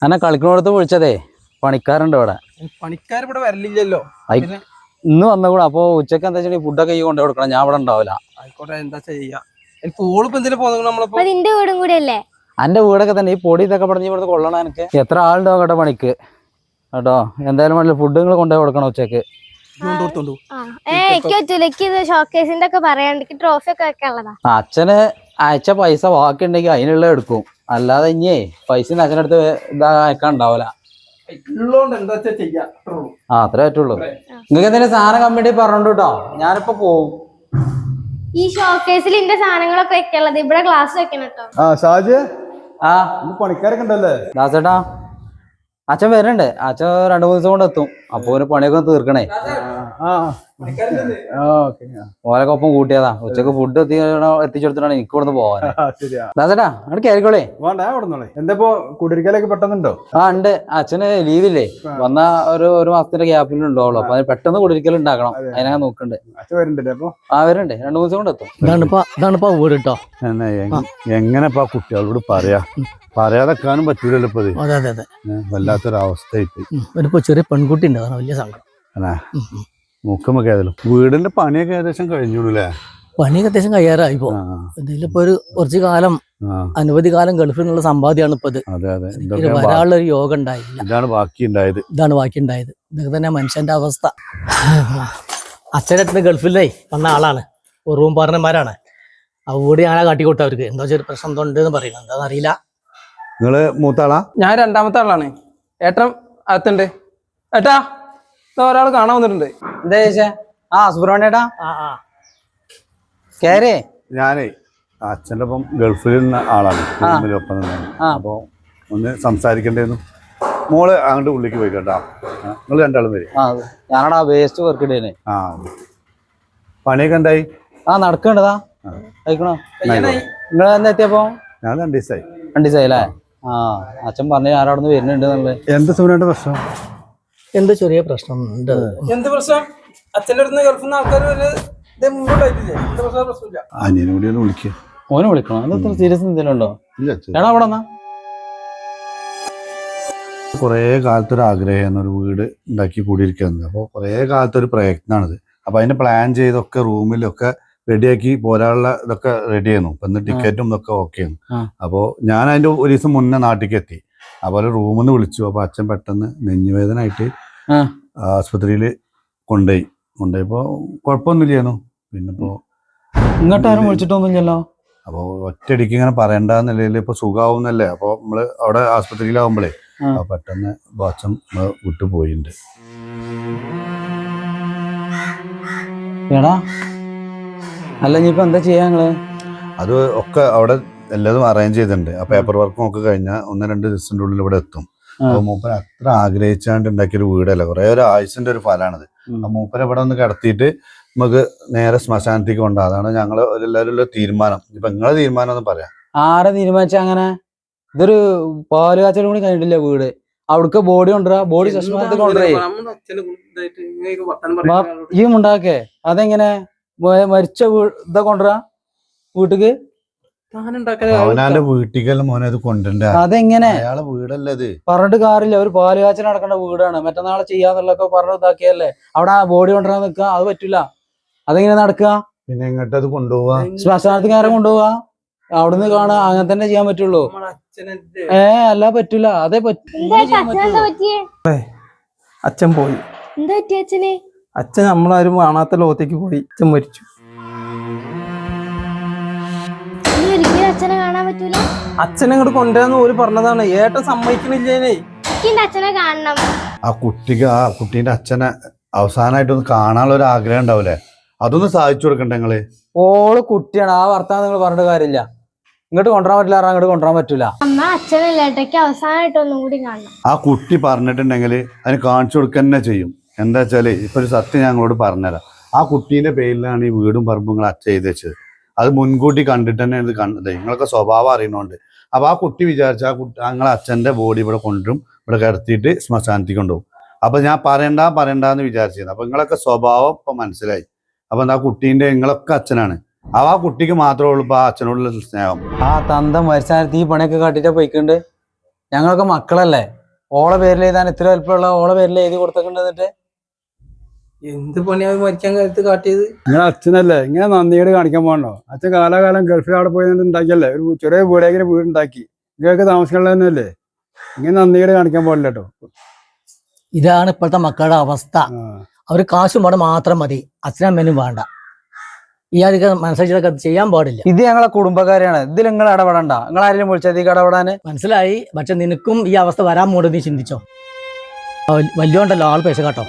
അന്നെ കളിക്കണോടത്ത് വിളിച്ചതേ പണിക്കാരുണ്ട് ഇവിടെ. പണിക്കാർ ഇവിടെ വരലില്ലല്ലോ. ഇന്ന് വന്നുകൂടാ. അപ്പൊ ഉച്ചക്ക് എന്താ വെച്ചാൽ ഫുഡൊക്കെ ഈ കൊണ്ടു കൊടുക്കണം. ഞാൻ ഇവിടെ ഉണ്ടാവില്ല. ആയിക്കോട്ടെ, എന്താ ചെയ്യാ. ഓളിപ്പോ എന്തിനാ പോകുന്നത്? നമ്മളിപ്പോ നിന്റെ വീടും കൂടെ അല്ലേ? എന്റെ വീടൊക്കെ തന്നെ. ഈ പൊടി ഇതൊക്കെ പറഞ്ഞ് ഇവിടുന്ന് കൊള്ളണം. എനിക്ക് എത്ര ആളുണ്ടാവും കേട്ടോ പണിക്ക് കേട്ടോ. എന്തായാലും വേണ്ടില്ല, ഫുഡ് നിങ്ങൾ കൊണ്ടുപോയി കൊടുക്കണം ഉച്ചക്ക്. ഷോക്കേസിന്റെ ഒക്കെ പറയാണ്ട് ട്രോഫി ഒക്കെ വെക്കാനുള്ളതാ. അച്ഛന് അയച്ച പൈസ ബാക്കി ഉണ്ടെങ്കിൽ അതിനുള്ള എടുക്കും. അല്ലാതെ ഇനിയേ പൈസ അച്ഛനടുത്ത് ഇതാ അയക്കാൻ ഉണ്ടാവില്ല. അത്രേ പറ്റുള്ളൂ. നിങ്ങൾക്ക് എന്തെങ്കിലും സാധനം കമ്മിറ്റി പറഞ്ഞോണ്ട് കേട്ടോ. ഞാനിപ്പോ പോവും. ഈ ഷോക്കേസിൽ ഇന്റെ സാധനങ്ങളൊക്കെ വെക്കാനുള്ളത്. ഇവിടെ ഗ്ലാസ് വെക്കണം കേട്ടോ. പണിക്കാരൊക്കെ ഉണ്ടല്ലേ? ദാസേട്ടാ, അച്ഛൻ വരുന്നുണ്ട്. അച്ഛൻ 2-3 ദിവസം കൊണ്ട് എത്തും. അപ്പൊ ഒരു പണിയൊക്കെ തീർക്കണേ. ഓലൊക്കെ ഒപ്പം കൂട്ടിയതാ. ഉച്ചക്ക് ഫുഡ് എത്തിച്ചെടുത്തിട്ടാണ് എനിക്ക് ഇവിടുന്ന് പോവാൻ. ദാസേട്ടാ അവിടെ കയറിക്കോളേ. എന്താ കുടിരിക്കലൊക്കെ പെട്ടെന്നുണ്ടോ? ഉണ്ട്. അച്ഛന് ലീവില്ലേ, വന്ന ഒരു മാസത്തിന്റെ ഗ്യാപ്പിൽ ഉണ്ടാവുള്ളൂ. അപ്പൊ പെട്ടെന്ന് കുടിരിക്കൽ ഉണ്ടാക്കണം. അതിനൊക്കെ നോക്കണ്ട്. വരുന്നുണ്ടല്ലേ? അപ്പൊ വരുന്നുണ്ട്. 2-3 ദിവസം കൊണ്ട് എത്തും. ഇതാണിപ്പോ വീട് കേട്ടോ. എങ്ങനെപ്പാ കുട്ടികളോട് പറയാതെക്കാനും പറ്റൂലല്ലോ ഇപ്പൊ. അതെ അതെ അതെ, വല്ലാത്തൊരവസ്ഥ. ഒരു ചെറിയ പെൺകുട്ടി ഉണ്ട്, അതാണ് വലിയ സങ്കടം. നോക്കുമ്പോ വീടിന്റെ പണിയൊക്കെ ഏകദേശം കഴിഞ്ഞോളൂല്ലേ? പണിയൊക്കെ അത്യാവശ്യം കഴിയാറായിപ്പോ. ഇതിലിപ്പോ കുറച്ചു കാലം അനവധി കാലം ഗൾഫിലുള്ള സമ്പാദ്യമാണ് ഇപ്പൊ ഇത്. വരാനുള്ള ഒരു യോഗം ഉണ്ടായില്ല. ഇതാണ് ബാക്കി ഉണ്ടായത്. ഇതൊക്കെ തന്നെ മനുഷ്യന്റെ അവസ്ഥ. അച്ഛനടുത്ത് ഗൾഫിലേ വന്ന ആളാണ്, റൂം പാർട്ണർമാരാണ്. ആ വീട് ഞാനാ കാട്ടിക്കൊട്ടു. അവർക്ക് എന്താ വെച്ചാൽ പ്രശ്നം ഉണ്ടെന്ന് പറയുന്നത്, എന്താണെന്ന് അറിയില്ല. നിങ്ങള് മൂത്താളാ? ഞാൻ 2ാമത്തെ ആളാണ്. ഏട്ടൻ അകത്തുണ്ട്. ഏട്ടാ, ഒരാൾ കാണാൻ വന്നിട്ടുണ്ട്. എന്താ ചോദിച്ചേ? സുബ്രഹ്മണ്യേട്ടാ കേരേ. ഞാനേ അച്ഛൻ്റെ ഒപ്പം ഗൾഫിൽ നിന്ന ആളാണ്. ഒപ്പം നിന്നാണ്. അപ്പൊ ഒന്ന് സംസാരിക്കണ്ടായിരുന്നു. മോള് അങ്ങോട്ട് ഉള്ളിലേക്ക് പോയി കേട്ടാ. നിങ്ങൾ 2ആളും വരും. ഞാനടാ വേസ്റ്റ് വർക്കിടേനെ. പണിയൊക്കെ എന്തായി? നടക്കണ്ടതാ. കഴിക്കണോ? നിങ്ങൾ എന്താ എത്തിയപ്പോ? ഞാൻ 2 ദിവസമായി. 2 ദിവസമായി അല്ലേ? അച്ഛൻ പറഞ്ഞു ആരവിടെ നിന്ന് വരുന്നുണ്ട് എന്നുള്ളത്. എന്താ സുഖമായിട്ട് പ്രശ്നം? എന്ത് ചെറിയ പ്രശ്നം ഉണ്ട്? എന്ത് പ്രശ്നം? അച്ഛൻ്റെ അടുത്ത് ഗൾഫിൽ നിന്ന് ആൾക്കാർ അനിയനെ കൂടി ഒന്ന് വിളിക്കുക. ഓനെ വിളിക്കണം. അതെത്ര സീരിയസ് എന്തെങ്കിലും ഉണ്ടോ? എടാ അവിടെ കുറേ കാലത്തൊരു ആഗ്രഹമായിരുന്നു ഒരു വീട് ഉണ്ടാക്കി കൂടിയിരിക്കുന്നത്. അപ്പോൾ കുറേ കാലത്തൊരു പ്രയത്നമാണിത്. അപ്പോൾ അതിന് പ്ലാൻ ചെയ്തൊക്കെ റൂമിലൊക്കെ റെഡിയാക്കി പോരാനുള്ള ഇതൊക്കെ റെഡി ആയിരുന്നു. ഇപ്പം ഇന്ന് ടിക്കറ്റും ഇതൊക്കെ ഓക്കെ ആയിരുന്നു. അപ്പോൾ ഞാൻ അതിൻ്റെ ഒരു ദിവസം മുന്നേ നാട്ടിലേക്ക് എത്തി. അപ്പോൾ റൂമിൽ നിന്ന് വിളിച്ചു. അപ്പോൾ അച്ഛൻ പെട്ടെന്ന് നെഞ്ഞുവേദനായിട്ട് ആശുപത്രിയിൽ കൊണ്ടുപോയപ്പോൾ കുഴപ്പമൊന്നുമില്ലായിരുന്നു. പിന്നെ ഇപ്പോൾ ഇങ്ങോട്ടാരും വിളിച്ചിട്ടൊന്നുമില്ലല്ലോ. അപ്പോൾ ഒറ്റയടിക്ക് ഇങ്ങനെ പറയണ്ടെന്ന നിലയിൽ ഇപ്പോൾ സുഖമാവുന്നല്ലേ. അപ്പോൾ നമ്മൾ അവിടെ ആശുപത്രിയിലാവുമ്പോഴേ പെട്ടെന്ന് അച്ഛൻ വിട്ടുപോയിട്ടുണ്ട്. എടാ അല്ല, ഇനിയിപ്പോൾ എന്താ ചെയ്യാ നിങ്ങള്? അത് ഒക്കെ അവിടെ എല്ലാതും അറേഞ്ച് ചെയ്തിട്ടുണ്ട്. ആ പേപ്പർ വർക്കും ഒക്കെ കഴിഞ്ഞാൽ 1-2 ദിവസത്തിൻ്റെ ഉള്ളിൽ ഇവിടെ എത്തും. അപ്പോൾ മൂപ്പര് അത്ര ആഗ്രഹിച്ചാണ്ട് ഉണ്ടാക്കിയൊരു വീടല്ല, കുറേ ഒരു ആയുസിന്റെ ഒരു ഫലമാണിത്. ആ മൂപ്പരെ ഇവിടെ ഒന്ന് കിടത്തിയിട്ട് നമുക്ക് നേരെ ശ്മശാനത്തേക്ക് കൊണ്ടുപോകാം. അതാണ് ഞങ്ങൾ എല്ലാവരും ഉള്ള തീരുമാനം. ഇപ്പൊ നിങ്ങളെ തീരുമാനം ഒന്ന് പറയാം. ആരെ തീരുമാനിച്ച അങ്ങനെ? ഇതൊരു പാല് കാച്ചലും കൂടി കഴിഞ്ഞിട്ടില്ല വീട്. അവിടക്ക് ബോഡി കൊണ്ടുവരാ, ബോഡി ശ്മശാനത്തേക്ക് കൊണ്ടുവരേ. ഈ ഉണ്ടാക്കേ അതെങ്ങനെ മരിച്ച ഇതൊക്കെ കൊണ്ടുവരാ വീട്ടിക്ക്? അവനാന്റെ വീട്ടിൽ മോനെ അത് കൊണ്ടുവരണ്ട. അതെങ്ങനെ? അയാളെ വീടല്ലേ ഇത്? പറഞ്ഞിട്ട് കാര്യമില്ല. ഒരു പാല് കാച്ചൽ നടക്കേണ്ട വീടാണ്. മറ്റന്നാളെ ചെയ്യാന്നുള്ളൊക്കെ പറഞ്ഞു ഇതാക്കിയല്ലേ. അവിടെ ആ ബോഡി കൊണ്ടുവരാൻ നിൽക്കുക, അത് പറ്റില്ല. അതെങ്ങനെ നടക്കുക? പിന്നെ എങ്ങോട്ടത് കൊണ്ടുപോവാ? ശ്മശാനത്തിന് ആരെ കൊണ്ടുപോവാ? അവിടുന്ന് കാണാ, അങ്ങനെ തന്നെ ചെയ്യാൻ പറ്റുള്ളൂ. അല്ല പറ്റൂല. അതേ അച്ഛൻ പോയി. അച്ഛൻ നമ്മളാരും കാണാത്ത ലോകത്തേക്ക് പോയി. അച്ഛൻ മരിച്ചു. അച്ഛനെ ഇങ്ങോട്ട് കൊണ്ടുവരാന്ന് ഓര് പറഞ്ഞതാണ്. ഏട്ടൻ സമ്മതിക്കണില്ലേ? ആ കുട്ടീന്റെ അച്ഛനെ അവസാനമായിട്ടൊന്ന് കാണാനുള്ള ഒരു ആഗ്രഹം ഉണ്ടാവില്ലേ? അതൊന്ന് സാധിച്ചു കൊടുക്കണ്ടേ നിങ്ങള്? ഓള് കുട്ടിയാണ്. ആ വർത്താനം നിങ്ങൾ പറഞ്ഞിട്ട് കാര്യമില്ല. ഇങ്ങോട്ട് കൊണ്ടുവരാൻ പറ്റില്ല, അങ്ങോട്ട് കൊണ്ടുവരാൻ പറ്റൂല. ആ കുട്ടി പറഞ്ഞിട്ടുണ്ടെങ്കിൽ അതിന് കാണിച്ചു കൊടുക്കുക തന്നെ ചെയ്യും. എന്താ വെച്ചാല് ഇപ്പൊ ഒരു സത്യം ഞങ്ങളോട് പറഞ്ഞുതരാം. ആ കുട്ടീന്റെ പേരിലാണ് ഈ വീടും പറമ്പും നിങ്ങൾ അച്ഛൻ ചെയ്ത് വെച്ചത്. അത് മുൻകൂട്ടി കണ്ടിട്ട് തന്നെ ഇത് കണ്ടത്. നിങ്ങളൊക്കെ സ്വഭാവം അറിയണോണ്ട്. അപ്പൊ ആ കുട്ടി വിചാരിച്ച ആ കുട്ടി ഞങ്ങളെ അച്ഛന്റെ ബോഡി ഇവിടെ കൊണ്ടുവരും, ഇവിടെ കിടത്തിയിട്ട് ശ്മശാനത്തേക്ക് കൊണ്ടുപോകും. അപ്പൊ ഞാൻ പറയണ്ടെന്ന് വിചാരിച്ചിരുന്നു. അപ്പൊ നിങ്ങളൊക്കെ സ്വഭാവം ഇപ്പൊ മനസ്സിലായി. അപ്പൊ ആ കുട്ടീന്റെ നിങ്ങളൊക്കെ അച്ഛനാണ്. ആ കുട്ടിക്ക് മാത്രമേ ഉള്ളൂ ഇപ്പൊ ആ അച്ഛനോടുള്ള സ്നേഹം. ആ തന്ത മരിച്ചാൽ ഈ പണിയൊക്കെ കാട്ടിട്ടാ പോയിക്കണ്ട്. ഞങ്ങളൊക്കെ മക്കളല്ലേ, ഓളെ പേരിൽ എഴുതാൻ ഇത്ര വലുപ്പമുള്ള ഓളെ പേരിൽ എഴുതി കൊടുത്തിട്ടുണ്ടെന്നിട്ട് എന്ത് പണിയാ മരിക്കാൻ കാലത്ത് കാട്ടിയത്? നിങ്ങളെ അച്ഛനല്ലേ ഇങ്ങനെ നന്ദിയോട് കാണിക്കാൻ പോകണോ? അച്ഛൻ കാലാകാലം ഗൾഫിൽ അവിടെ പോയി ഉണ്ടാക്കിയല്ലേ, ഒരു ചെറിയ വീടേക്കിന് വീടുണ്ടാക്കി, നിങ്ങൾക്ക് താമസിക്കാനുള്ള തന്നെയല്ലേ. ഇങ്ങനെ നന്ദിയോട് കാണിക്കാൻ പാടില്ല കേട്ടോ. ഇതാണ് ഇപ്പോഴത്തെ മക്കളുടെ അവസ്ഥ. അവർ കാശും പണം മാത്രം മതി, അച്ഛനമ്മേനും വേണ്ട. ഈ അധികം മനസ്സിലാക്കി ചെയ്യാൻ പാടില്ല. ഇത് ഞങ്ങളെ കുടുംബക്കാരാണ്, ഇതിൽ നിങ്ങൾ ഇടപെടണ്ട. നിങ്ങൾ ആരെങ്കിലും വിളിച്ചത് ഇടപെടാന്? മനസ്സിലായി. പക്ഷെ നിനക്കും ഈ അവസ്ഥ വരാൻ പോണ്ട് നീ ചിന്തിച്ചോ. വലിയോണ്ടല്ലോ ആൾ പൈസ കേട്ടോ.